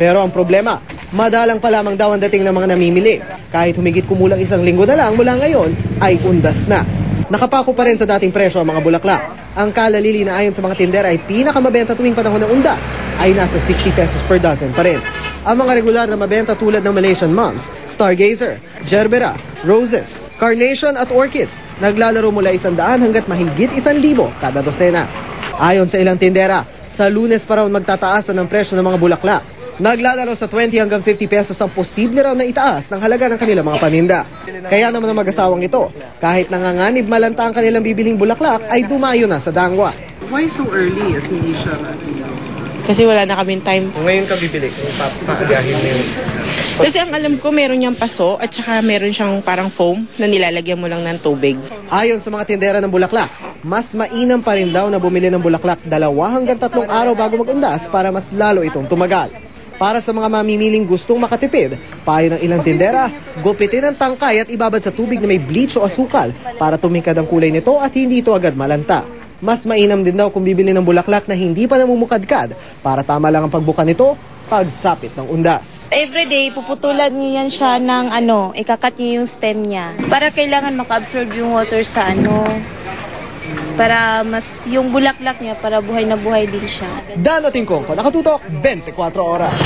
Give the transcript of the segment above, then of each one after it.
Pero ang problema, madalang pa lamang daw ang dating ng mga namimili. Kahit humigit kumulang 1 linggo na lang mula ngayon, ay undas na. Nakapako pa rin sa dating presyo ang mga bulaklak. Ang kalalili na ayon sa mga tindera ay pinakamabenta tuwing panahon ng undas ay nasa 60 pesos per dozen pa rin. Ang mga regular na mabenta tulad ng Malaysian Mums, Stargazer, Gerbera, Roses, Carnation at Orchids naglalaro mula 100 hanggat mahigit 1,000 kada dosena. Ayon sa ilang tindera, sa Lunes pa raw magtataas ng presyo ng mga bulaklak. Naglalaro sa 20 hanggang 50 pesos ang posible raw na itaas ng halaga ng kanilang mga paninda. Kaya naman ang mag-asawang ito, kahit nanganganib malanta ang kanilang bibiling bulaklak, ay dumayo na sa Dangwa. Why so early at hindi siya Kasi wala na kaming time. Ngayon ka bibili, paagahin mo yun. Kasi ang alam ko meron niyang paso at saka meron siyang parang foam na nilalagyan mo lang ng tubig. Ayon sa mga tindera ng bulaklak, mas mainam pa rin daw na bumili ng bulaklak 2 hanggang 3 araw bago mag-undas para mas lalo itong tumagal. Para sa mga mamimiling gustong makatipid, payo ng ilang tindera, gupitin ang tangkay at ibabad sa tubig na may bleach o asukal para tumingkad ang kulay nito at hindi ito agad malanta. Mas mainam din daw kung bibili ng bulaklak na hindi pa namumukadkad para tama lang ang pagbuka nito pagsapit ng undas. Everyday, puputulan niyo yan siya ng ikakat niyo yung stem niya. Para kailangan maka-absorb yung water sa para mas yung bulaklak niya para buhay na buhay din siya. Dano Tingkong, nakatutok 24 oras.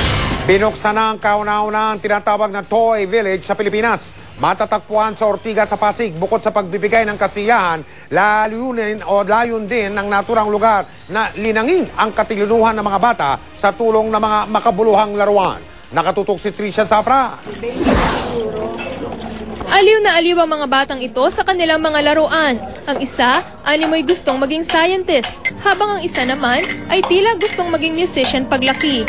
Binuksan na ang kauna-unahang tinatawag na Toy Village sa Pilipinas. Matatagpuan sa Ortigas sa Pasig bukod sa pagbibigay ng kasiyahan, layon din ng naturang lugar na linangin ang katinuhan ng mga bata sa tulong ng mga makabuluhang laruan. Nakatutok si Tricia Safra. Aliw na aliw ang mga batang ito sa kanilang mga laruan. Ang isa, animoy gustong maging scientist, habang ang isa naman ay tila gustong maging musician paglaki.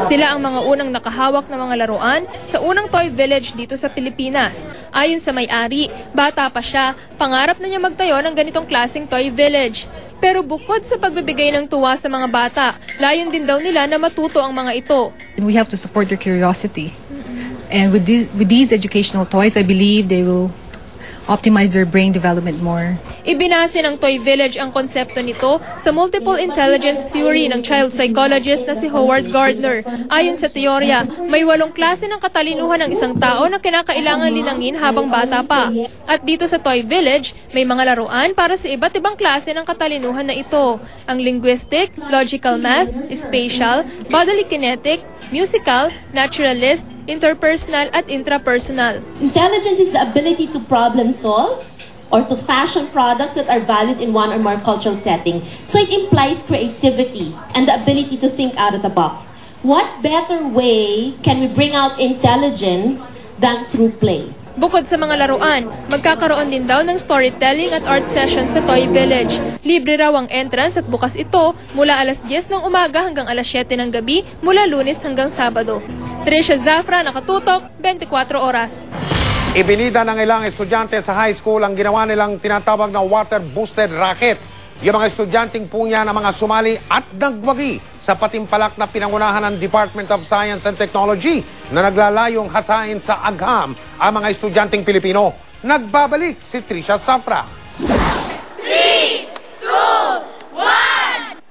Sila ang mga unang nakahawak ng mga laruan sa unang Toy Village dito sa Pilipinas. Ayon sa may-ari, bata pa siya, pangarap na niya magtayo ng ganitong klaseng Toy Village. Pero bukod sa pagbibigay ng tuwa sa mga bata, layon din daw nila na matuto ang mga ito. We have to support their curiosity. And with these educational toys, I believe they will optimize their brain development more. Ibinase ng Toy Village ang konsepto nito sa multiple intelligence theory ng child psychologist na si Howard Gardner. Ayon sa teorya, may 8 klase ng katalinuhan ng isang tao na kinakailangan linangin habang bata pa. At dito sa Toy Village, may mga laruan para sa iba't ibang klase ng katalinuhan na ito. Ang linguistic, logical math, spatial, bodily kinetic, musical, naturalist, interpersonal at intrapersonal. Intelligence is the ability to problem solve or to fashion products that are valued in one or more cultural setting. So it implies creativity and the ability to think out of the box. What better way can we bring out intelligence than through play? Bukod sa mga laruan, magkakaroon din daw ng storytelling at art session sa Toy Village. Libre raw ang entrance at bukas ito mula alas 10 ng umaga hanggang alas 7 ng gabi mula Lunes hanggang Sabado. Tricia Zafra, nakatutok, 24 oras. Ibinida ng ilang estudyante sa high school ang ginawa nilang tinatawag na water-boosted racket. Yung mga estudyanteng punya na mga sumali at nagwagi sa patimpalak na pinangunahan ng Department of Science and Technology na naglalayong hasain sa agham ang mga estudyanteng Pilipino. Nagbabalik si Tricia Safra. 3, 2, 1!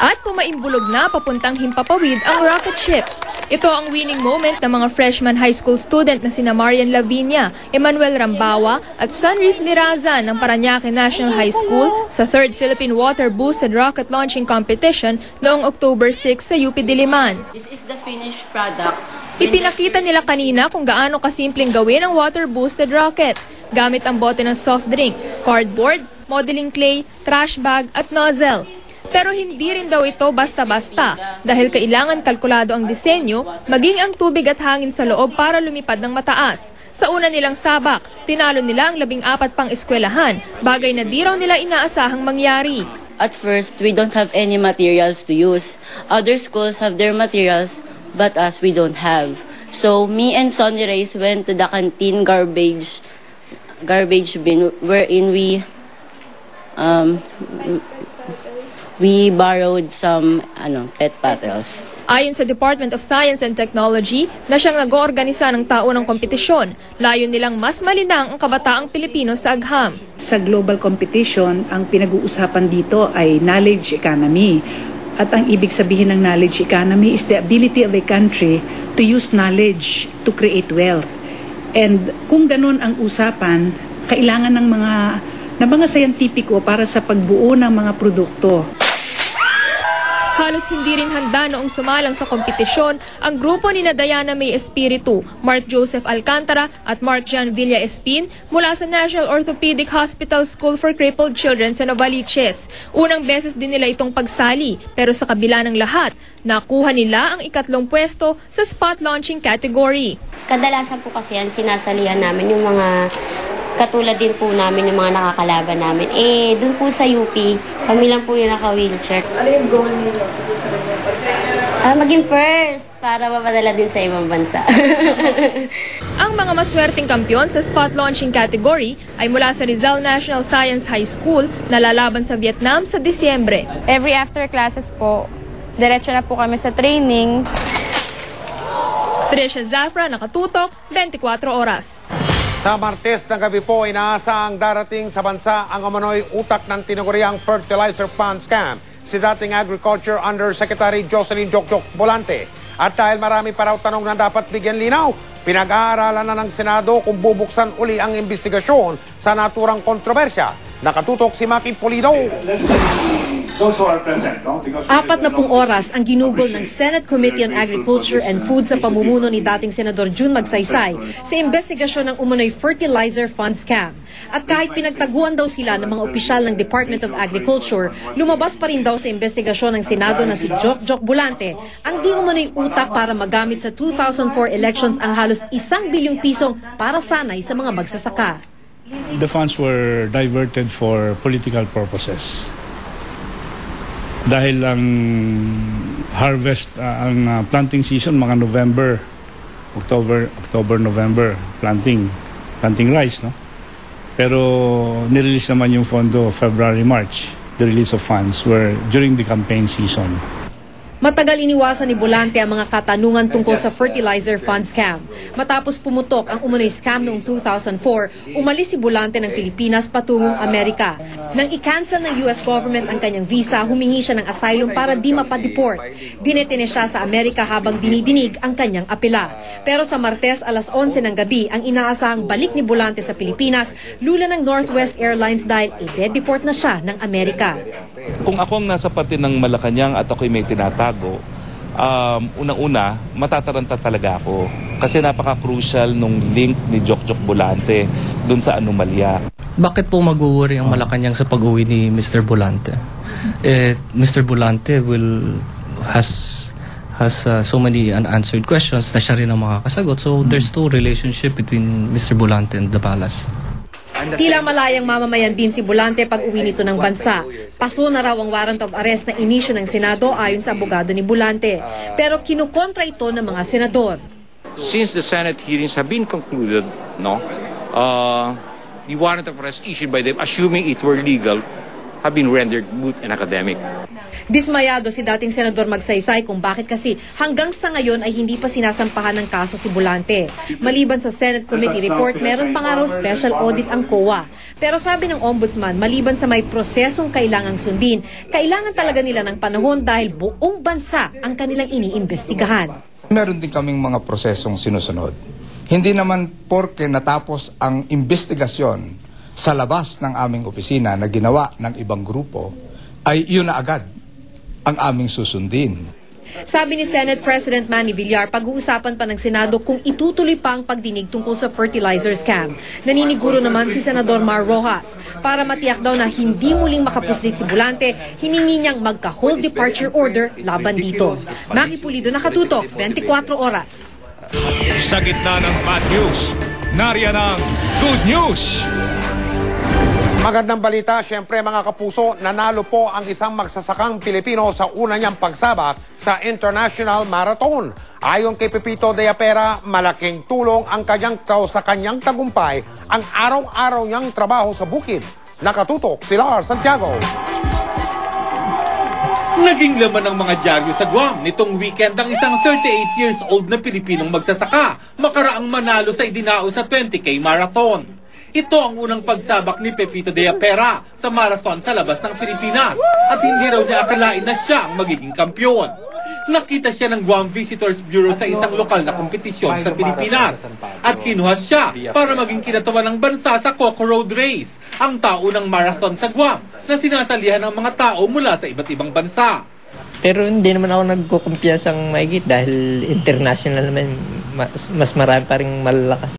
At pumaimbulog na papuntang Himpapawid ang rocket ship. Ito ang winning moment ng mga freshman high school student na sina Marian Lavinia, Emmanuel Rambawa at Sunrise Liraza ng Parañaque National High School sa 3rd Philippine Water Boosted Rocket Launching Competition noong October 6 sa UP Diliman. This is the finished product. Ipinakita nila kanina kung gaano kasimpleng gawin ang water-boosted rocket gamit ang bote ng soft drink, cardboard, modeling clay, trash bag at nozzle. Pero hindi rin daw ito basta-basta dahil kailangan kalkulado ang disenyo, maging ang tubig at hangin sa loob para lumipad ng mataas. Sa una nilang sabak, tinalo nila ang 14 pang eskwelahan, bagay na di raw nila inaasahang mangyari. At first, we don't have any materials to use. Other schools have their materials, but us we don't have. So me and Sonny Reyes went to the canteen garbage bin wherein we borrowed some pet bottles. Ayon sa Department of Science and Technology na siyang nag-oorganisa ng taunang kompetisyon, layon nilang mas malinang ang kabataang Pilipino sa agham. Sa global competition, ang pinag-uusapan dito ay knowledge economy At ang ibig sabihin ng knowledge economy is the ability of a country to use knowledge to create wealth. And kung ganun ang usapan, kailangan ng mga scientifico para sa pagbuo ng mga produkto. Halos hindi rin handa noong sumalang sa kompetisyon ang grupo ni Diana May Espiritu, Mark Joseph Alcantara at Mark Jan Villa Espin mula sa National Orthopedic Hospital School for Crippled Children sa Novaliches. Unang beses din nila itong pagsali, pero sa kabila ng lahat, nakuha nila ang 3 pwesto sa spot launching category. Kadalasan po kasi yan, sinasalihan namin yung mga katulad din po namin yung mga nakakalaban namin. Dun po sa UP, kami lang po yung naka-wheelchair. Ano yung goal niyo sa susunod ng pagsayaw? Maging first para mapadala din sa ibang bansa. Ang mga maswerteng kampiyon sa spot launching category ay mula sa Rizal National Science High School na lalaban sa Vietnam sa Disyembre. Every after classes po, diretso na po kami sa training. Tricia Zafra, Nakatutok, 24 Oras. Sa Martes ng gabi po, inaasahang darating sa bansa ang umano'y utak ng tinaguriang fertilizer fund scam, si dating Agriculture Undersecretary Jocelyn Jokjok Bolante. At dahil marami pa raw tanong na dapat bigyan linaw, pinag-aaralan na ng Senado kung bubuksan uli ang investigasyon sa naturang kontrobersya. Nakatutok si Maki Pulido. 40 oras ang ginugol ng Senate Committee on Agriculture and Food sa pamumuno ni dating Senador June Magsaysay sa investigasyon ng umano'y fertilizer fund scam. At kahit pinagtaguan daw sila ng mga opisyal ng Department of Agriculture, lumabas pa rin daw sa investigasyon ng Senado na si Jokjok Bolante ang di umano'y utak para magamit sa 2004 elections ang halos 1 bilyong pisong para sanay sa mga magsasaka. The funds were diverted for political purposes. Dahil ang harvest, ang planting season, mga October, November, planting rice, no? Pero nirelease naman yung fondo February, March. The release of funds were during the campaign season. Matagal iniwasan ni Bolante ang mga katanungan tungkol sa fertilizer fund scam. Matapos pumutok ang umano'y scam noong 2004, umalis si Bolante ng Pilipinas patungong Amerika. Nang i-cancel ng US government ang kanyang visa, humingi siya ng asylum para di mapadeport. Dinetene siya sa Amerika habang dinidinig ang kanyang apela. Pero sa Martes alas 11 ng gabi, ang inaasahang balik ni Bolante sa Pilipinas, lula ng Northwest Airlines dahil i-deport na siya ng Amerika. Kung ako ang nasa parte ng Malacanang at ako'y may tinatago, unang-una, matataranta talaga ako. Kasi napaka-crucial nung link ni Jokjok Bolante dun sa anomalya. Bakit po mag-uwari ang Malacanang sa pag-uwi ni Mr. Bolante? Mr. Bolante has so many unanswered questions na siya rin ang makakasagot. So there's no relationship between Mr. Bolante and the palace. Tila malayang mamamayan din si Bolante pag uwi nito ng bansa. Paso na raw ang warrant of arrest na inisyu ng Senado ayon sa abogado ni Bolante. Pero kinukontra ito ng mga senador. Since the Senate hearings have been concluded, the warrant of arrest issued by them, assuming it were legal, have been rendered moot and academic. Dismayado si dating Senador Magsaysay kung bakit kasi hanggang sa ngayon ay hindi pa sinasampahan ng kaso si Bolante. Maliban sa Senate Committee report, meron pa nga raw special audit ang COA. Pero sabi ng Ombudsman, maliban sa may prosesong kailangang sundin, kailangan talaga nila ng panahon dahil buong bansa ang kanilang iniimbestigahan. Meron din kaming mga prosesong sinusunod. Hindi naman porke natapos ang investigasyon sa labas ng aming opisina na ginawa ng ibang grupo, ay yun na agad ang aming susundin. Sabi ni Senate President Manny Villar, pag-uusapan pa ng Senado kung itutuloy pa ang pagdinig tungkol sa fertilizer scam. Naniniguro naman si Senador Mar Rojas. Para matiyak daw na hindi muling makapuslit si Bolante, hiningi niyang magka-hold departure order laban dito. Maki Pulido, Nakatutok, 24 Oras. Sa gitna ng bad news, nariyan ang good news. Magandang balita, siyempre mga kapuso, nanalo po ang isang magsasakang Pilipino sa una niyang pagsabak sa International Marathon. Ayon kay Pepito de Apera, malaking tulong ang sa kanyang tagumpay ang araw-araw niyang trabaho sa bukid. Nakatutok si Lar Santiago. Naging laman ng mga dyaryo sa Guam nitong weekend ang isang 38 years old na Pilipinong magsasaka makaraang manalo sa idinao sa 20K Marathon. Ito ang unang pagsabak ni Pepito de Apera sa marathon sa labas ng Pilipinas at hindi raw niya akalain na siya ang magiging kampyon. Nakita siya ng Guam Visitors Bureau sa isang lokal na kompetisyon sa Pilipinas at kinuha siya para maging kinatuwa ng bansa sa Coco Road Race, ang taunang marathon sa Guam na sinasalihan ng mga tao mula sa iba't ibang bansa. Pero hindi naman ako nagkukumpiyansang maigit dahil international naman, mas marami pa rin malalakas.